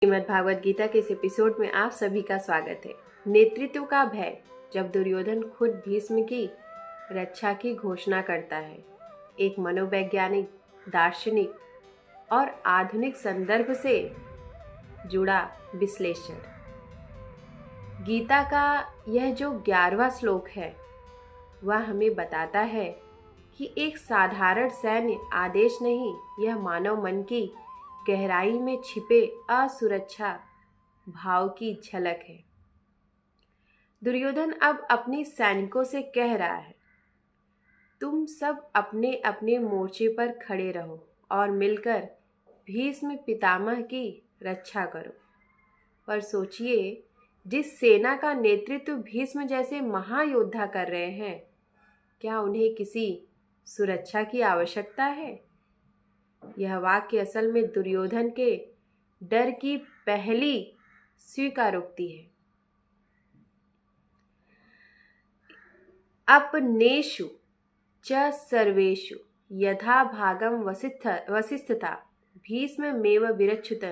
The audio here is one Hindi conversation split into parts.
श्रीमद् भागवत गीता के इस एपिसोड में आप सभी का स्वागत है। नेतृत्व का भय। जब दुर्योधन खुद भीष्म की रक्षा की घोषणा करता है। एक मनोवैज्ञानिक, दार्शनिक और आधुनिक संदर्भ से जुड़ा विश्लेषण। गीता का यह जो 11वां श्लोक है वह हमें बताता है कि एक साधारण सैन्य आदेश नहीं, यह मानव मन की गहराई में छिपे असुरक्षा भाव की झलक है। दुर्योधन अब अपने सैनिकों से कह रहा है, तुम सब अपने अपने मोर्चे पर खड़े रहो और मिलकर भीष्म पितामह की रक्षा करो। पर सोचिए, जिस सेना का नेतृत्व भीष्म जैसे महायोद्धा कर रहे हैं, क्या उन्हें किसी सुरक्षा की आवश्यकता है? यह वाक्य असल में दुर्योधन के डर की पहली स्वीकारोक्ति है। अपनेषु च सर्वेषु यथा भागम वसिष्ठता भीष्ममेव विरच्युत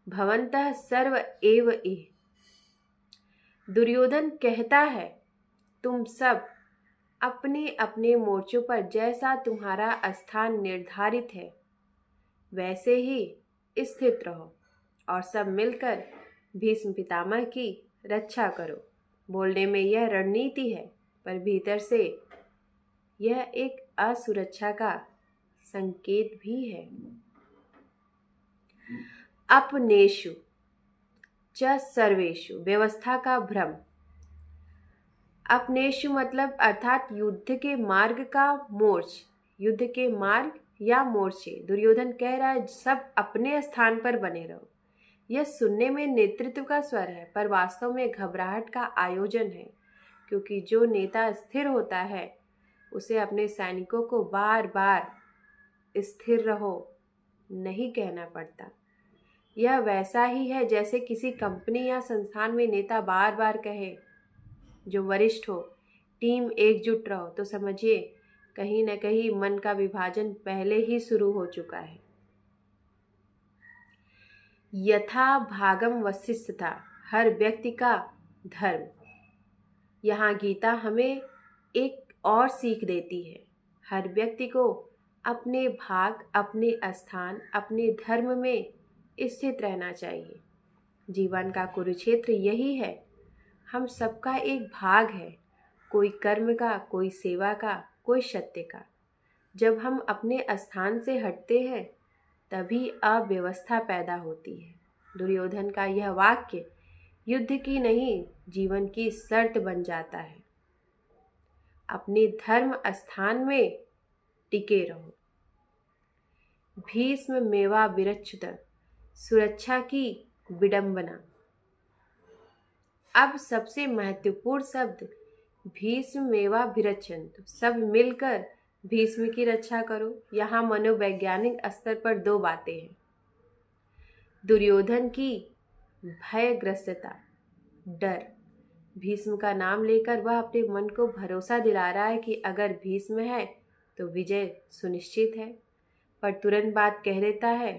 भवन्तः सर्व एव इह। दुर्योधन कहता है, तुम सब अपने अपने मोर्चों पर जैसा तुम्हारा स्थान निर्धारित है वैसे ही स्थित रहो और सब मिलकर भीष्म पितामह की रक्षा करो। बोलने में यह रणनीति है, पर भीतर से यह एक असुरक्षा का संकेत भी है। अपनेषु च सर्वेषु, व्यवस्था का भ्रम। अपनेषु मतलब अर्थात युद्ध के मार्ग का मोर्च, युद्ध के मार्ग या मोर्चे। दुर्योधन कह रहा है, सब अपने स्थान पर बने रहो। यह सुनने में नेतृत्व का स्वर है, पर वास्तव में घबराहट का आयोजन है, क्योंकि जो नेता स्थिर होता है उसे अपने सैनिकों को बार बार स्थिर रहो नहीं कहना पड़ता। यह वैसा ही है जैसे किसी कंपनी या संस्थान में नेता बार बार कहे, जो वरिष्ठ हो, टीम एकजुट रहो, तो समझिए कहीं न कहीं मन का विभाजन पहले ही शुरू हो चुका है। यथा भागम वसिष्ठता, हर व्यक्ति का धर्म। यहाँ गीता हमें एक और सीख देती है। हर व्यक्ति को अपने भाग, अपने स्थान, अपने धर्म में स्थित रहना चाहिए। जीवन का कुरुक्षेत्र यही है। हम सबका एक भाग है, कोई कर्म का, कोई सेवा का, कोई सत्य का। जब हम अपने स्थान से हटते हैं तभी अव्यवस्था पैदा होती है। दुर्योधन का यह वाक्य युद्ध की नहीं, जीवन की शर्त बन जाता है। अपने धर्म स्थान में टिके रहो। भीष्म मेवा विरच्युत, सुरक्षा की विडंबना। अब सबसे महत्वपूर्ण शब्द भीष्म मेवा विरच्यंतु, सब मिलकर भीष्म की रक्षा करो। यहाँ मनोवैज्ञानिक स्तर पर दो बातें हैं। दुर्योधन की भयग्रस्तता, डर। भीष्म का नाम लेकर वह अपने मन को भरोसा दिला रहा है कि अगर भीष्म है तो विजय सुनिश्चित है, पर तुरंत बात कह देता है,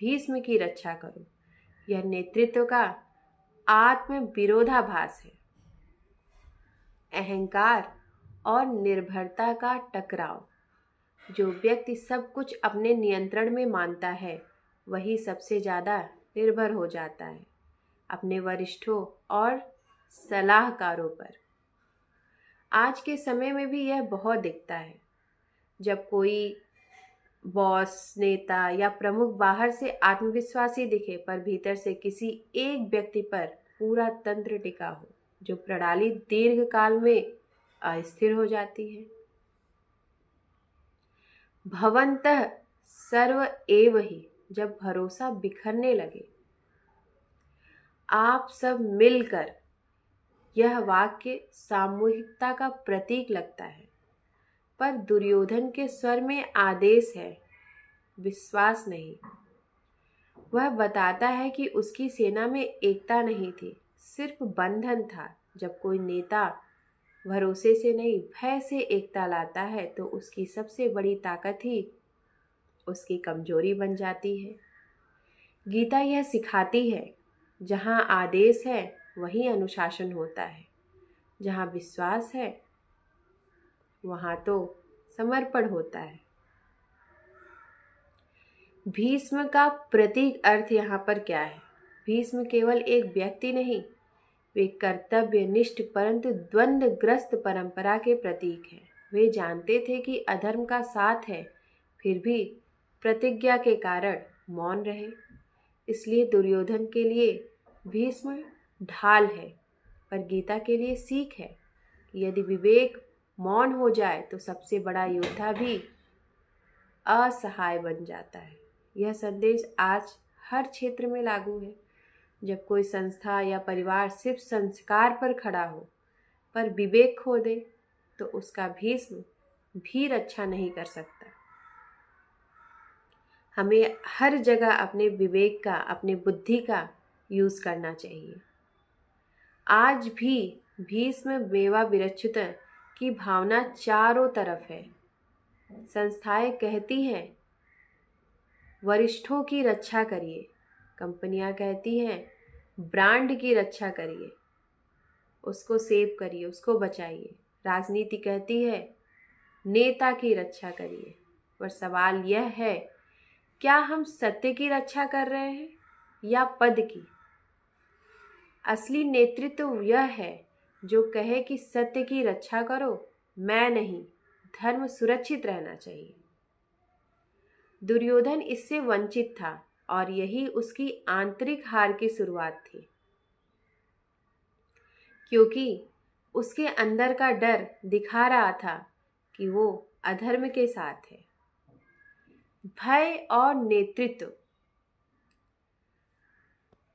भीष्म की रक्षा करो। यह नेतृत्व का आत्म विरोधाभास है। अहंकार और निर्भरता का टकराव। जो व्यक्ति सब कुछ अपने नियंत्रण में मानता है वही सबसे ज़्यादा निर्भर हो जाता है अपने वरिष्ठों और सलाहकारों पर। आज के समय में भी यह बहुत दिखता है। जब कोई बॉस, नेता या प्रमुख बाहर से आत्मविश्वासी दिखे, पर भीतर से किसी एक व्यक्ति पर पूरा तंत्र टिका हो, जो प्रणाली दीर्घ काल में अस्थिर हो जाती है। भवन्तः सर्व एव हि, जब भरोसा बिखरने लगे। आप सब मिलकर, यह वाक्य सामूहिकता का प्रतीक लगता है, पर दुर्योधन के स्वर में आदेश है, विश्वास नहीं। वह बताता है कि उसकी सेना में एकता नहीं थी, सिर्फ बंधन था। जब कोई नेता भरोसे से नहीं, भय से एकता लाता है तो उसकी सबसे बड़ी ताकत ही उसकी कमजोरी बन जाती है। गीता यह सिखाती है, जहाँ आदेश है वहीं अनुशासन होता है, जहाँ विश्वास है वहाँ तो समर्पण होता है। भीष्म का प्रतीक अर्थ यहाँ पर क्या है? भीष्म केवल एक व्यक्ति नहीं, वे कर्तव्यनिष्ठ परंतु द्वंद्वग्रस्त परंपरा के प्रतीक हैं। वे जानते थे कि अधर्म का साथ है, फिर भी प्रतिज्ञा के कारण मौन रहे। इसलिए दुर्योधन के लिए भीष्म ढाल है, पर गीता के लिए सीख है कि यदि विवेक मौन हो जाए तो सबसे बड़ा योद्धा भी असहाय बन जाता है। यह संदेश आज हर क्षेत्र में लागू है। जब कोई संस्था या परिवार सिर्फ संस्कार पर खड़ा हो पर विवेक खो दे तो उसका भीष्म भी रक्षा नहीं कर सकता। हमें हर जगह अपने विवेक का, अपने बुद्धि का यूज करना चाहिए। आज भी भीष्म मेवा विरचित की भावना चारों तरफ है। संस्थाएं कहती हैं वरिष्ठों की रक्षा करिए, कंपनियां कहती हैं ब्रांड की रक्षा करिए, उसको सेव करिए, उसको बचाइए। राजनीति कहती है नेता की रक्षा करिए। पर सवाल यह है, क्या हम सत्य की रक्षा कर रहे हैं या पद की? असली नेतृत्व यह है जो कहे कि सत्य की रक्षा करो, मैं नहीं, धर्म सुरक्षित रहना चाहिए। दुर्योधन इससे वंचित था और यही उसकी आंतरिक हार की शुरुआत थी, क्योंकि उसके अंदर का डर दिखा रहा था कि वो अधर्म के साथ है। भय और नेतृत्व